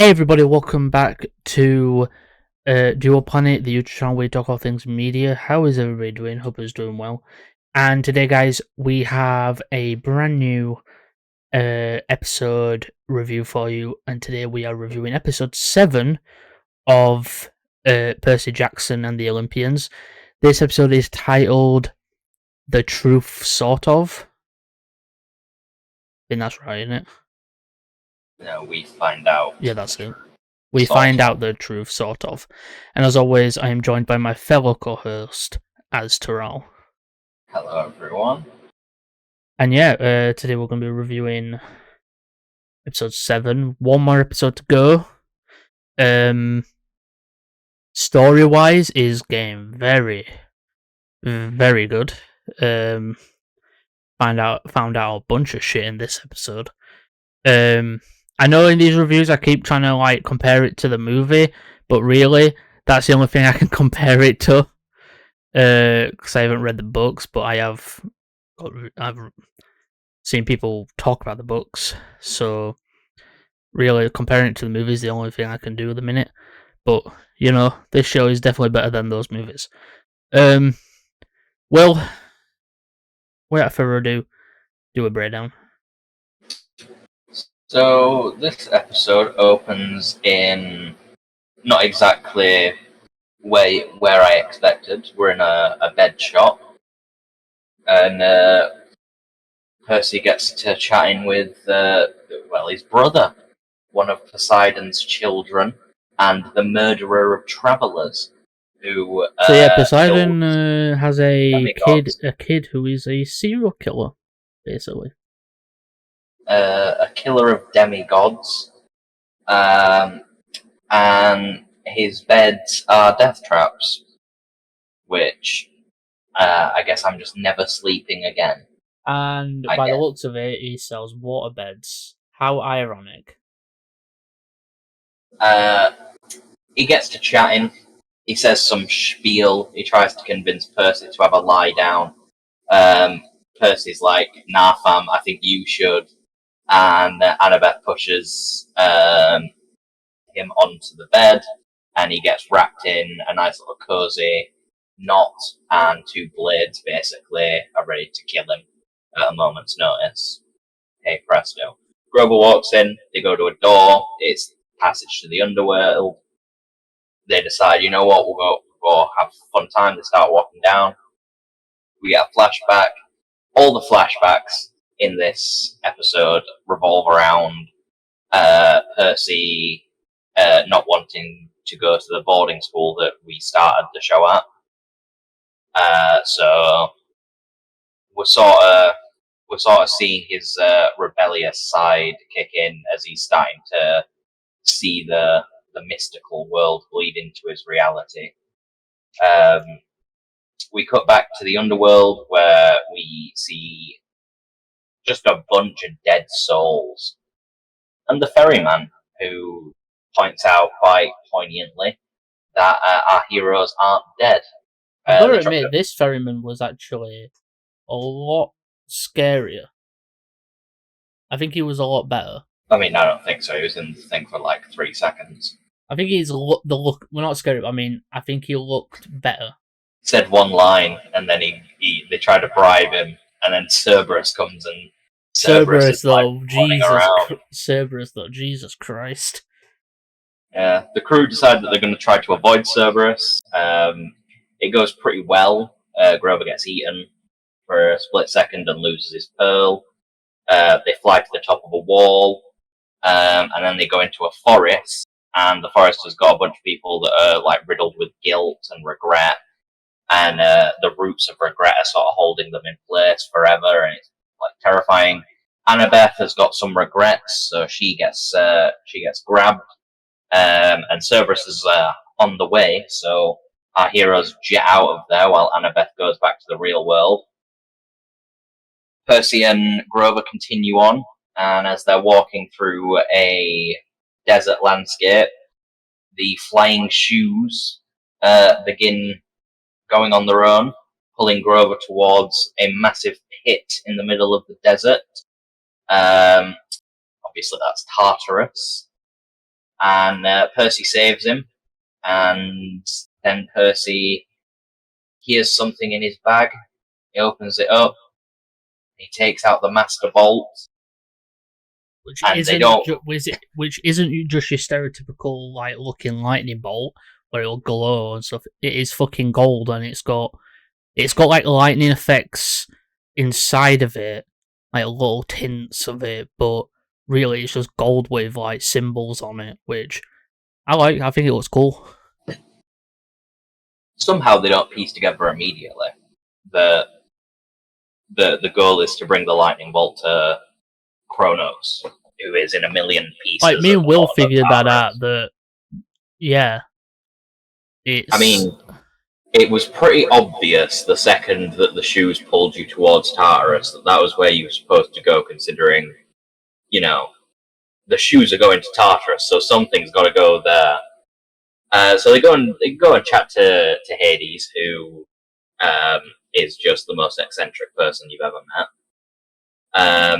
Hey everybody, welcome back to Dual Planet, the YouTube channel where we talk all things media. How is everybody doing? Hope it's doing well. And today, guys, we have a brand new episode review for you. And today we are reviewing episode 7 of Percy Jackson and the Olympians. This episode is titled The Truth, Sort of. I think that's right, isn't it? No, we find out. Yeah, that's it. We find out the truth, sort of. And as always, I am joined by my fellow co-host, Azteral. Hello, everyone. And yeah, today we're going to be reviewing episode 7. One more episode to go. Story-wise, is game very, very good. Found out a bunch of shit in this episode. I know in these reviews I keep trying to compare it to the movie, but really that's the only thing I can compare it to. Because I haven't read the books, but I've seen people talk about the books. So really comparing it to the movie is the only thing I can do at the minute. But you know, this show is definitely better than those movies. Well, without further ado, do a breakdown. So this episode opens in not exactly where I expected. We're in a bed shop, and Percy gets to chatting with his brother, one of Poseidon's children, and the murderer of travelers. Who Poseidon has a kid who is a serial killer, basically. A killer of demigods, and his beds are death traps, which I guess I'm just never sleeping again. And by the looks of it, he sells water beds. How ironic. He gets to chatting. He says some spiel. He tries to convince Percy to have a lie down. Percy's like, "Nah, fam, I think you should." And Annabeth pushes him onto the bed, and he gets wrapped in a nice little cozy knot, and two blades basically are ready to kill him at a moment's notice. Hey presto. Grover walks in, they go to a door, it's passage to the underworld. They decide, you know what, we'll go have a fun time. They start walking down. We get a flashback. All the flashbacks in this episode revolve around Percy not wanting to go to the boarding school that we started the show at. So we're sort of seeing his rebellious side kick in as he's starting to see the mystical world bleed into his reality. We cut back to the underworld where we see just a bunch of dead souls. And the ferryman, who points out quite poignantly that our heroes aren't dead. I've got to admit, this ferryman was actually a lot scarier. I think he was a lot better. I mean, I don't think so. He was in the thing for like 3 seconds. I think he's the look. We're not scary. I mean, I think he looked better. Said one line, and then they try to bribe him, and then Cerberus comes and Cerberus though, Jesus Christ. Yeah, the crew decide that they're going to try to avoid Cerberus. It goes pretty well. Grover gets eaten for a split second and loses his pearl. They fly to the top of a wall, and then they go into a forest. And the forest has got a bunch of people that are like riddled with guilt and regret, and the roots of regret are sort of holding them in place forever, and it's like terrifying. Annabeth has got some regrets, so she gets grabbed, and Cerberus is on the way. So our heroes jet out of there while Annabeth goes back to the real world. Percy and Grover continue on, and as they're walking through a desert landscape, the flying shoes begin going on their own, pulling Grover towards a massive pit in the middle of the desert. Obviously, that's Tartarus. and Percy saves him, and then Percy hears something in his bag. He opens it up. He takes out the Master Bolt. Which And isn't they don't. which isn't just your stereotypical like looking lightning bolt where it'll glow and stuff. It is fucking gold, and it's got like lightning effects inside of it, like little tints of it, but really it's just gold with like symbols on it, which I like. I think it looks cool. Somehow they don't piece together immediately. The goal is to bring the lightning bolt to Kronos, who is in a million pieces. Like me and Will figured that out. Yeah, it's. I mean, it was pretty obvious the second that the shoes pulled you towards Tartarus that was where you were supposed to go, considering, you know, the shoes are going to Tartarus, so something's got to go there. So they go and chat to Hades, who is just the most eccentric person you've ever met.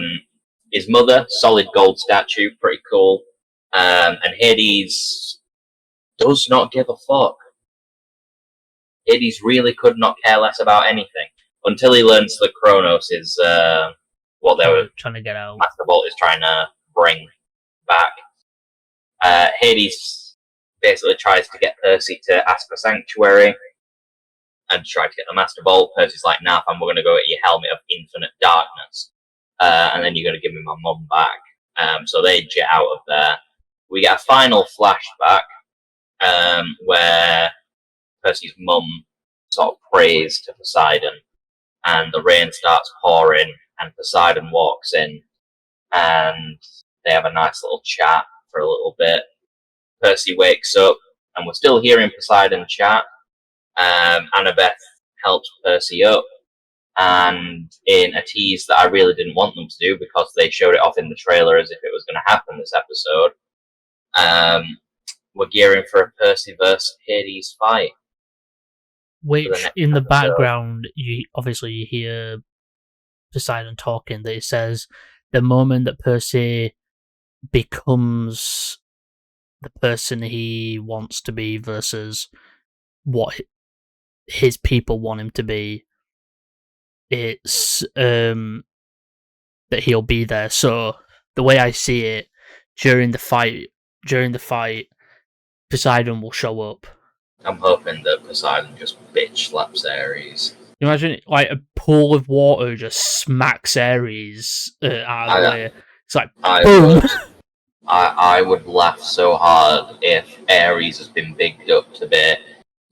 His mother, solid gold statue, pretty cool. And Hades does not give a fuck. Hades really could not care less about anything until he learns that Kronos is what they were trying to get out. Master Bolt is trying to bring back. Hades basically tries to get Percy to ask for sanctuary and try to get the Master Bolt. Percy's like, nah, fam, we're going to go get your helmet of infinite darkness. And then you're going to give me my mum back. So they jet out of there. We get a final flashback where Percy's mum sort of prays to Poseidon, and the rain starts pouring, and Poseidon walks in, and they have a nice little chat for a little bit. Percy wakes up, and we're still hearing Poseidon chat. Annabeth helps Percy up, and in a tease that I really didn't want them to do because they showed it off in the trailer as if it was going to happen this episode, we're gearing for a Percy versus Hades fight. Which, in the background, you hear Poseidon talking, that it says the moment that Percy becomes the person he wants to be versus what his people want him to be, it's that he'll be there. So the way I see it, during the fight, Poseidon will show up. I'm hoping that Poseidon just bitch slaps Ares. Imagine like a pool of water just smacks Ares out of the way. It's like boom. I would laugh so hard if Ares has been bigged up to be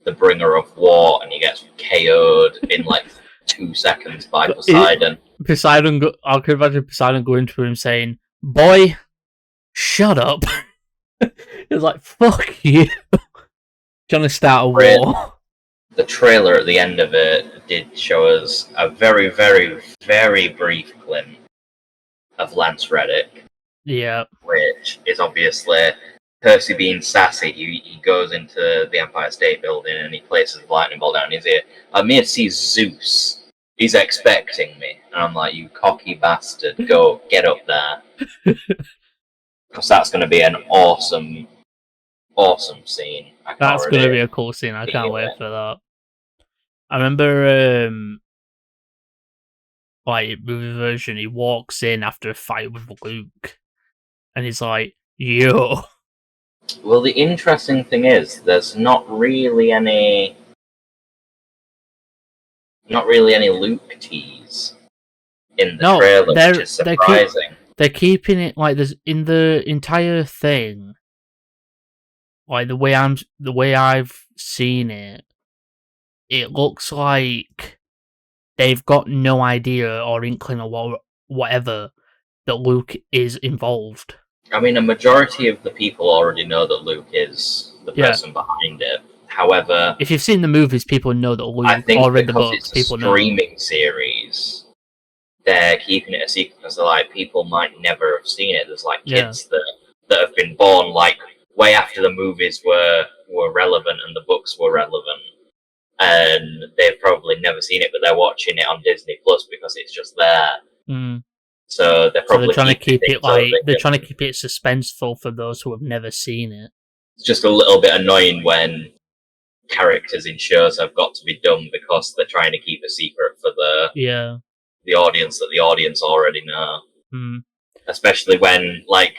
the bringer of war and he gets KO'd in like 2 seconds by Poseidon. I could imagine Poseidon going to him saying, "Boy, shut up." It's like, fuck you. Trying to start a war. The trailer at the end of it did show us a very, very, very brief glimpse of Lance Reddick. Yeah. Which is obviously Percy being sassy. He goes into the Empire State Building and he places the lightning bolt down his ear. I'm here to see Zeus. He's expecting me. And I'm like, you cocky bastard, go get up there. Because that's going to be an awesome scene. That's going to be a cool scene. I can't wait for that. I remember, like, movie version, he walks in after a fight with Luke, and he's like, yo. Well, the interesting thing is, there's not really any Luke tease in the trailer, which is surprising. They're keeping it like there's in the entire thing. Like the way I've seen it, it looks like they've got no idea or inkling or whatever that Luke is involved. I mean, a majority of the people already know that Luke is the person behind it. However, if you've seen the movies, people know that Luke. I think or read the books, it's people a streaming series, they're keeping it a secret because they're like, people might never have seen it. There's like kids that have been born like way after the movies were relevant and the books were relevant, and they've probably never seen it, but they're watching it on Disney Plus because it's just there. Mm. So they're probably trying to keep things it so that they're trying to keep it suspenseful for those who have never seen it. it's just a little bit annoying when characters in shows have got to be done because they're trying to keep a secret for the audience that the audience already know. Especially when like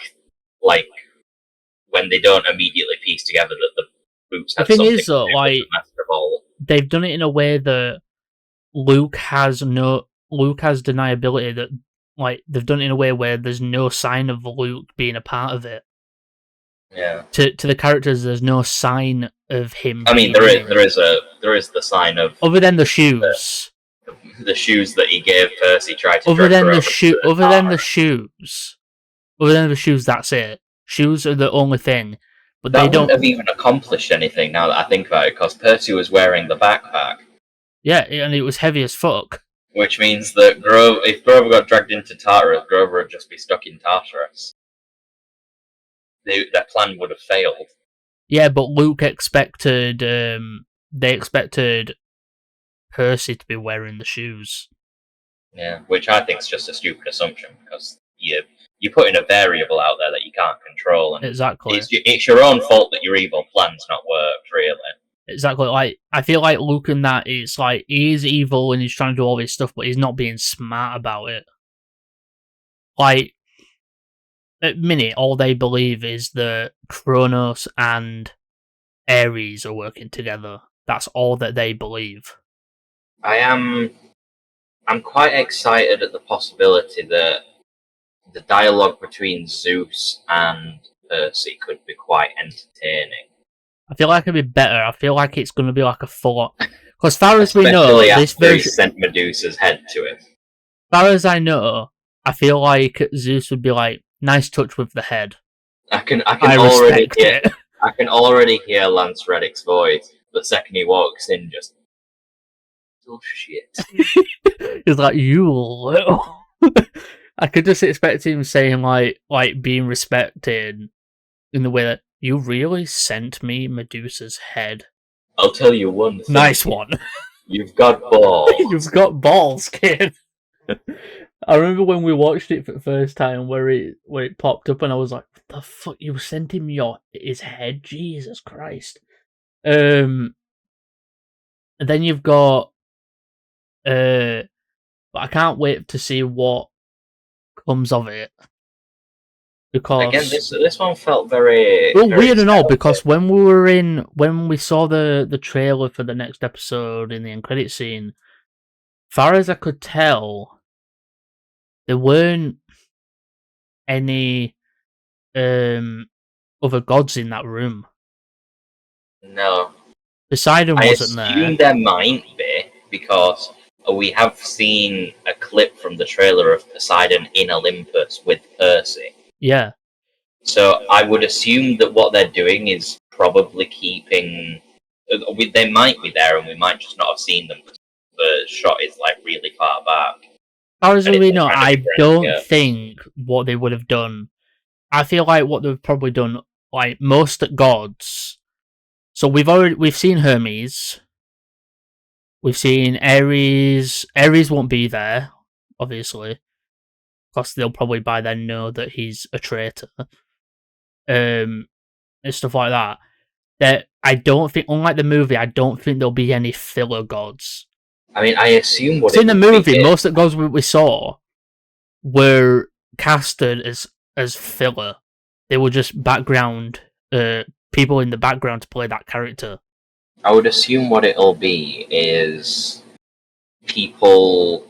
when they don't immediately piece together that the boots had something to do with the Master Vault. They've done it in a way that Luke has deniability, that like they've done it in a way where there's no sign of Luke being a part of it. Yeah. To the characters, there's no sign of him. I mean, there is the sign of, other than the shoes. The shoes that he gave Percy tried to other than the shoes, that's it. Shoes are the only thing. But that they don't have even accomplished anything now that I think about it, because Percy was wearing the backpack. Yeah, and it was heavy as fuck. Which means that if Grover got dragged into Tartarus, Grover would just be stuck in Tartarus. Their plan would have failed. Yeah, but Luke expected... they expected Percy to be wearing the shoes. Yeah, which I think is just a stupid assumption, because you're putting a variable out there that you can't control. And exactly. It's your own fault that your evil plan's not worked, really. Exactly. Like, I feel like Luke in that is like, he is evil and he's trying to do all this stuff, but he's not being smart about it. Like, at minute, all they believe is that Kronos and Ares are working together. That's all that they believe. I'm quite excited at the possibility that the dialogue between Zeus and Percy could be quite entertaining. I feel like it'd be better. I feel like it's going to be like a full... Because far as we know, this version sent Medusa's head to him. Far as I know, I feel like Zeus would be like, nice touch with the head. I can already hear Lance Reddick's voice the second he walks in. Just oh shit. He's like, you little. I could just expect him saying like being respected in the way that, you really sent me Medusa's head. I'll tell you one thing. Nice one. You've got balls. You've got balls, kid. I remember when we watched it for the first time where it popped up and I was like, what the fuck, you sent him his head? Jesus Christ. And then you've got but I can't wait to see what comes of it. Because again, this one felt very weird and all, because when we saw the trailer for the next episode in the end credit scene, far as I could tell, there weren't any other gods in that room. No. Poseidon wasn't there. I assume there might be, because we have seen a clip from the trailer of Poseidon in Olympus with Percy. Yeah. So I would assume that what they're doing is probably keeping... They might be there and we might just not have seen them, because the shot is like really far back. As far as we know, I don't think what they would have done... I feel like what they've probably done, like most gods... So we've seen Hermes. We've seen Ares. Ares won't be there, obviously, because they'll probably by then know that he's a traitor. And stuff like that. That I don't think, unlike the movie, I don't think there'll be any filler gods. I mean, I assume in the movie, most of the gods we saw were casted as filler. They were just background people in the background to play that character. I would assume what it'll be is people,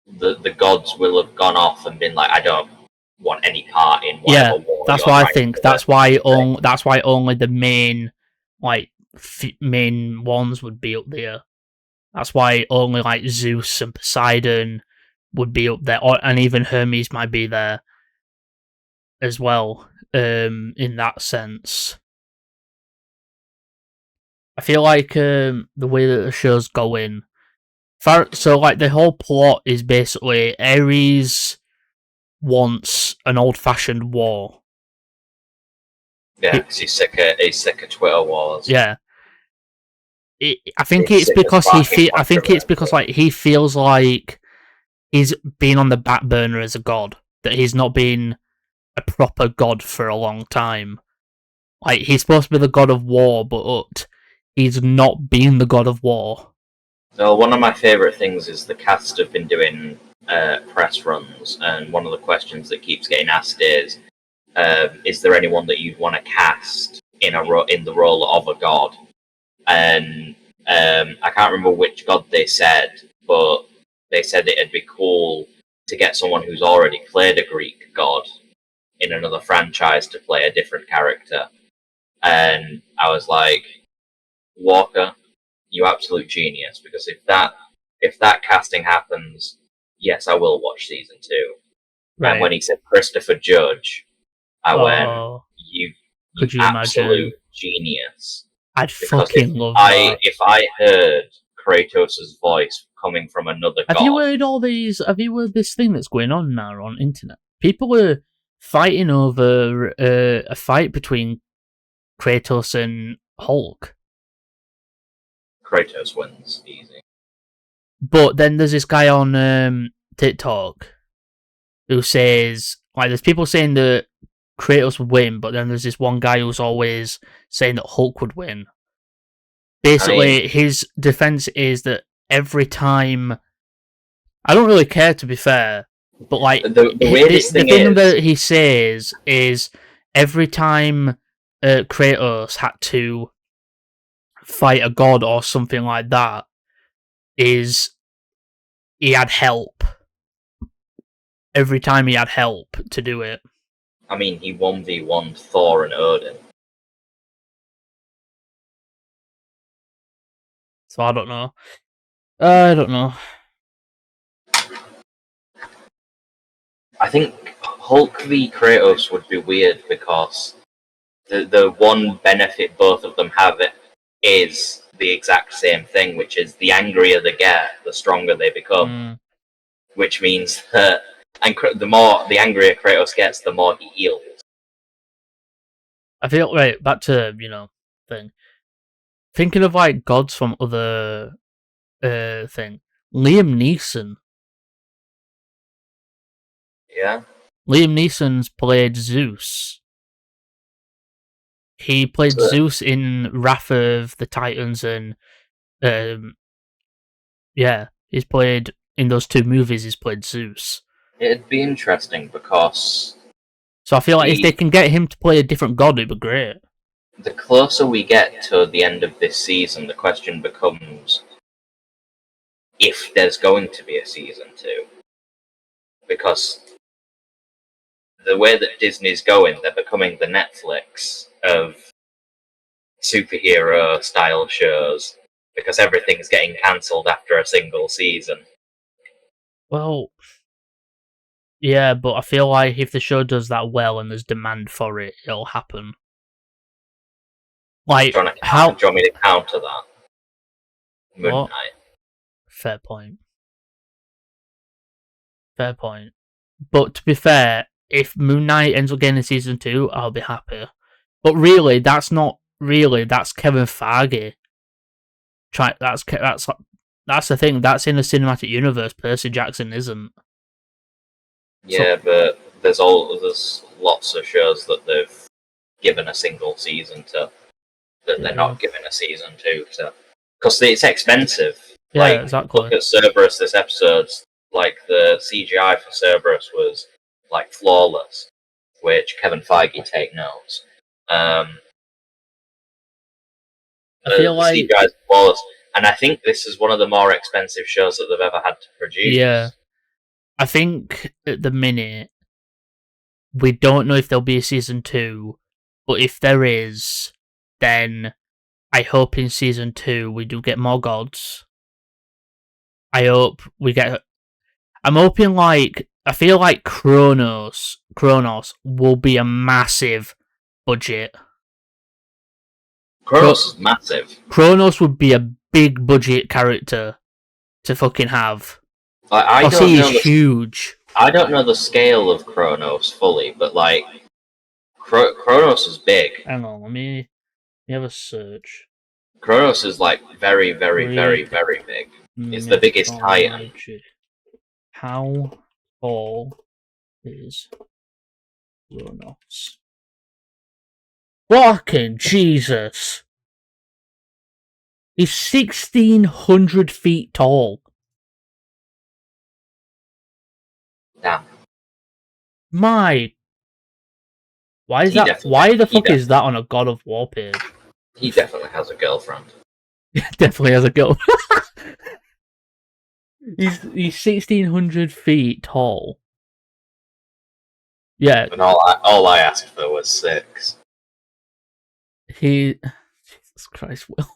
the gods will have gone off and been like, I don't want any part in whatever war. That's why I think that's why only the main main ones would be up there. That's why only like Zeus and Poseidon would be up there, and even Hermes might be there as well. In that sense, I feel like the way that the show's going, so like the whole plot is basically Ares wants an old-fashioned war. Yeah, because he's sick of Twitter wars. Yeah, I think it's because he feels like he's been on the back burner as a god. That he's not been a proper god for a long time. Like, he's supposed to be the god of war, but he's not been the god of war. So one of my favourite things is the cast have been doing press runs, and one of the questions that keeps getting asked is there anyone that you'd want to cast in the role of a god? And I can't remember which god they said, but they said it'd be cool to get someone who's already played a Greek god in another franchise to play a different character. And I was like, Walker, you absolute genius, because if that casting happens, yes, I will watch season 2. Right. And when he said Christopher Judge, I went, you could you absolute imagine? Genius. I'd fucking love that. If I heard Kratos' voice coming from another god... Have you heard this thing that's going on now on internet? People are fighting over a fight between Kratos and Hulk. Kratos wins, easy. But then there's this guy on TikTok who says, like, there's people saying that Kratos would win, but then there's this one guy who's always saying that Hulk would win. Basically, his defense is that every time... I don't really care, to be fair, but, like, the weirdest thing that he says is every time Kratos had to fight a god or something like that, is he had help. Every time he had help to do it. I mean, he 1v1'd Thor and Odin. So I don't know. I don't know. I think Hulk v Kratos would be weird because the one benefit both of them have is the exact same thing, which is the angrier they get, the stronger they become. Which means that the angrier Kratos gets, the more he heals. I feel, right, back to, thing. Thinking of, like, gods from other thing. Liam Neeson. Yeah? Liam Neeson's played Zeus. He played Zeus in Wrath of the Titans, and he's played in those 2 movies. He's played Zeus. It'd be interesting because... So I feel like if they can get him to play a different god, it'd be great. The closer we get to the end of this season, the question becomes if there's going to be a season 2. Because the way that Disney's going, they're becoming the Netflix of superhero-style shows, because everything's getting cancelled after a single season. Well, yeah, but I feel like if the show does that well and there's demand for it, it'll happen. Like, do you want me to counter that? Moon Knight. Fair point. But to be fair, if Moon Knight ends up getting a season 2, I'll be happy. But really, that's Kevin Feige. That's the thing. That's in the cinematic universe. Percy Jackson isn't. Yeah, but there's lots of shows that they've given a single season to that they're not giving a season 2 to, because it's expensive. Yeah, exactly. Look at Cerberus this episode. Like, the CGI for Cerberus was like flawless, which Kevin Feige take notes. I feel like CGI is flawless, and I think this is one of the more expensive shows that they've ever had to produce. Yeah, I think at the minute we don't know if there'll be a season 2, but if there is, then I hope in season 2 we do get more gods. I hope we get... I'm hoping, like... I feel like Kronos will be a massive budget. Kronos is massive. Kronos would be a big budget character to fucking have. I don't know huge. I don't know the scale of Kronos fully, but, like, Kronos is big. Hang on, let me have a search. Kronos is, like, very, very, very, very big. It's the biggest titan. How tall is Kronos? Fucking Jesus! He's 1,600 feet tall. Damn. My. Why is He that? definitely- Why the he fuck is that on a God of War page? He definitely has a girlfriend. Definitely has a go. He's 1,600 feet tall. Yeah, And all I asked for was 6. Jesus Christ, Will.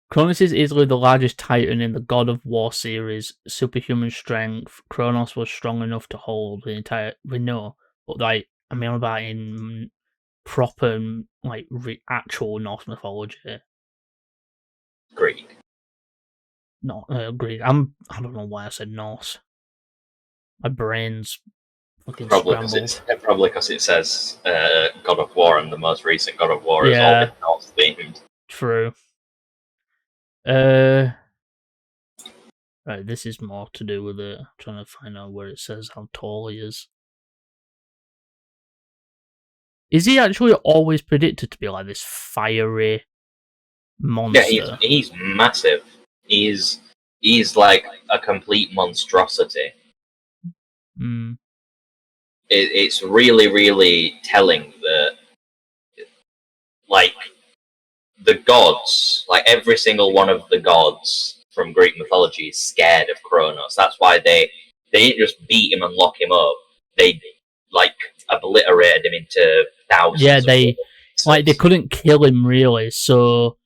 Kronos is easily the largest titan in the God of War series. Superhuman strength. Kronos was strong enough to hold the entire. We know, but like, I mean, about in proper, like, actual Norse mythology. Greek. Not Greek. I don't know why I said Norse. My brain's fucking scrambled. Probably because it says God of War, and the most recent God of War has all been Norse themed. True. Right, this is more to do with it. I'm trying to find out where it says how tall he is. Is he actually always predicted to be like this fiery monster? Yeah, he's massive. He's like a complete monstrosity. Mm. It's really, really telling that, like, the gods, like every single one of the gods from Greek mythology is scared of Kronos. That's why they didn't just beat him and lock him up. They, like, obliterated him into thousands. Yeah, they couldn't kill him really, so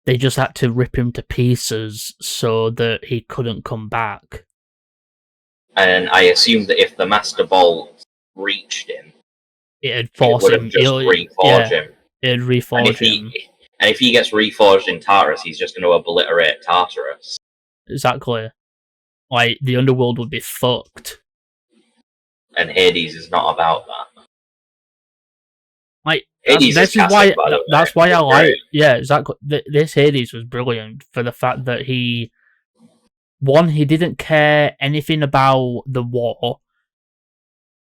they just had to rip him to pieces so that he couldn't come back. And I assume that if the Master Bolt reached him, it'd force him. Just reforge him. It'd reforge him. And if he gets reforged in Tartarus, he's just going to obliterate Tartarus. Exactly. Like, the underworld would be fucked. And Hades is not about that. Like, that's why I like. Yeah, exactly. This Hades was brilliant for the fact that he didn't care anything about the war.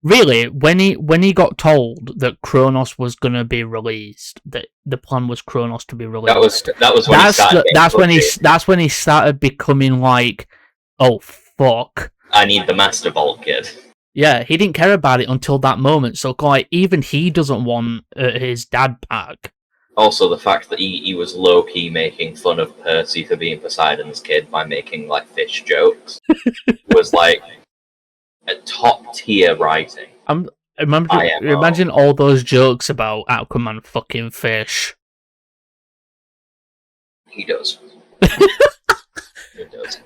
Really, when he got told that Kronos was gonna be released, that the plan was Kronos to be released. That's when he started becoming like, oh fuck, I need the Master Bolt, kid. Yeah, he didn't care about it until that moment. So like, even he doesn't want his dad back. Also, the fact that he was low key making fun of Percy for being Poseidon's kid by making like fish jokes was like a top tier writing. Imagine all those jokes about Aquaman fucking fish. He does. He does.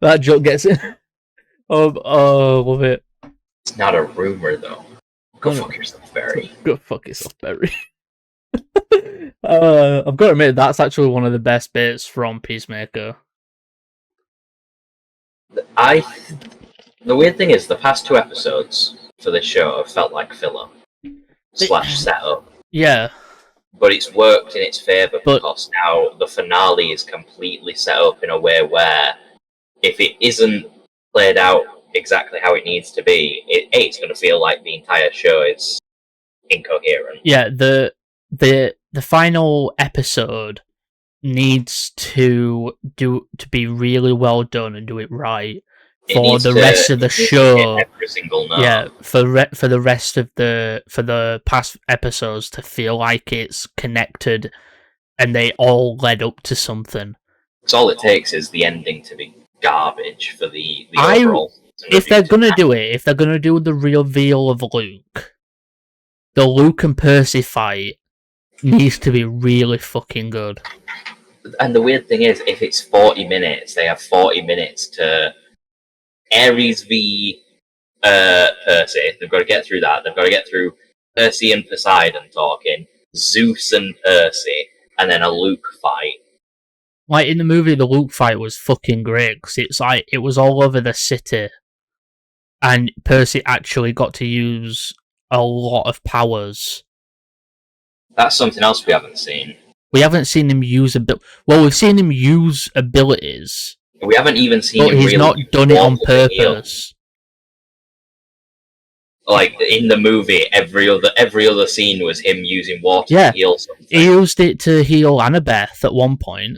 That joke gets it. Oh, love it. It's not a rumor though. Go fuck yourself, Barry. Go fuck yourself, Barry. I've got to admit, that's actually one of the best bits from Peacemaker. The weird thing is, the past 2 episodes for this show have felt like filler / setup. Yeah. But it's worked in its favour because now the finale is completely set up in a way where if it isn't played out exactly how it needs to be, it's going to feel like the entire show is incoherent. Yeah, the final episode needs to be really well done and do it right for the rest of the show. Every single note. Yeah, for the rest of for the past episodes to feel like it's connected and they all led up to something. So all it takes is the ending to be garbage for the overall. If they're gonna do it, if they're gonna do the reveal of Luke, the Luke and Percy fight needs to be really fucking good. And the weird thing is, if it's 40 minutes, they have 40 minutes to Ares v Percy. They've got to get through that. They've got to get through Percy and Poseidon talking, Zeus and Percy, and then a Luke fight. Like, in the movie, the Luke fight was fucking great, because it's like, it was all over the city, and Percy actually got to use a lot of powers. That's something else we haven't seen. We haven't seen him use we've seen him use abilities. We haven't even seen But him he's really not use done it on water to heal. purpose. Like in the movie, every other scene was him using water to heal something. He used it to heal Annabeth at one point.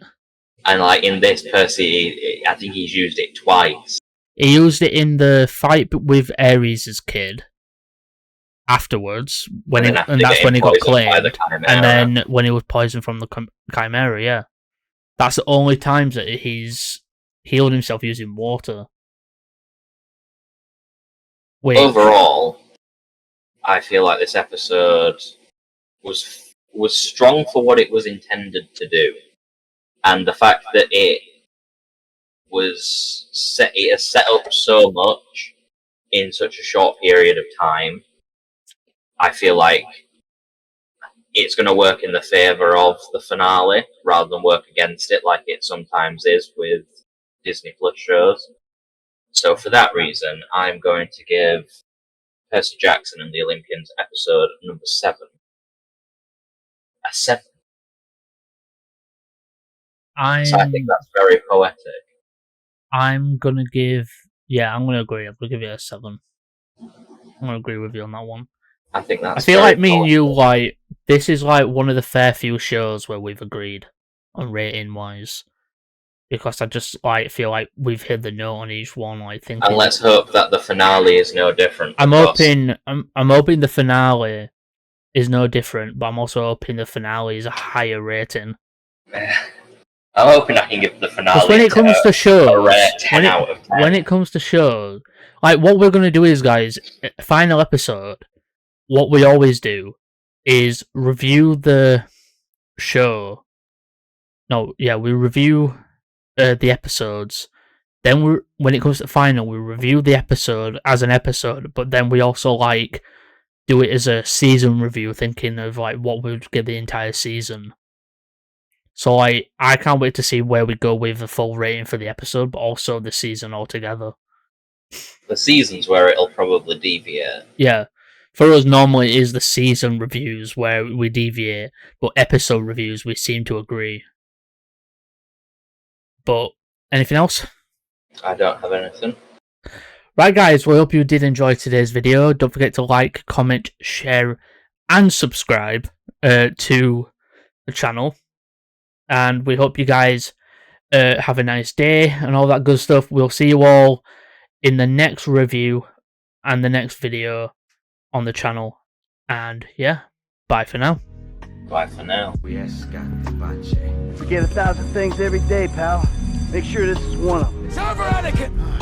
And like in this, Percy, I think he's used it twice. He used it in the fight with Ares' kid. Afterwards, and that's when he got claimed. And then when he was poisoned from the Chimera, yeah. That's the only times that he's healed himself using water. Overall, I feel like this episode was strong for what it was intended to do, and the fact that it has set up so much in such a short period of time. I feel like it's going to work in the favour of the finale rather than work against it like it sometimes is with Disney Plus shows. So for that reason, I'm going to give Percy Jackson and the Olympians episode number 7 a 7. So I think that's very poetic. I'm going to give... Yeah, I'm going to agree. I'm going to give it a 7. I'm going to agree with you on that one. I think that's. I feel like me and you, like, this is like one of the fair few shows where we've agreed on rating wise, because I just like feel like we've hit the note on each one. Like, thinking, and let's hope that the finale is no different. I'm hoping the finale is no different, but I'm also hoping the finale is a higher rating. I'm hoping I can give the finale. Because when it comes to shows, a rare 10 out of 10. When it comes to shows, like what we're gonna do is, guys, final episode. What we always do is review the show. We review the episodes. Then when it comes to final, we review the episode as an episode, but then we also like do it as a season review, thinking of like what we would give the entire season. So I can't wait to see where we go with the full rating for the episode, but also the season altogether. The season's where it'll probably deviate. Yeah. For us, normally it is the season reviews where we deviate, but episode reviews we seem to agree. But anything else? I don't have anything. Right, guys, well, I hope you did enjoy today's video. Don't forget to like, comment, share, and subscribe to the channel. And we hope you guys have a nice day and all that good stuff. We'll see you all in the next review and the next video on the channel. And yeah, bye for now. Bye for now. Forget 1,000 things every day, pal. Make sure this is one of them. It's over, Anakin!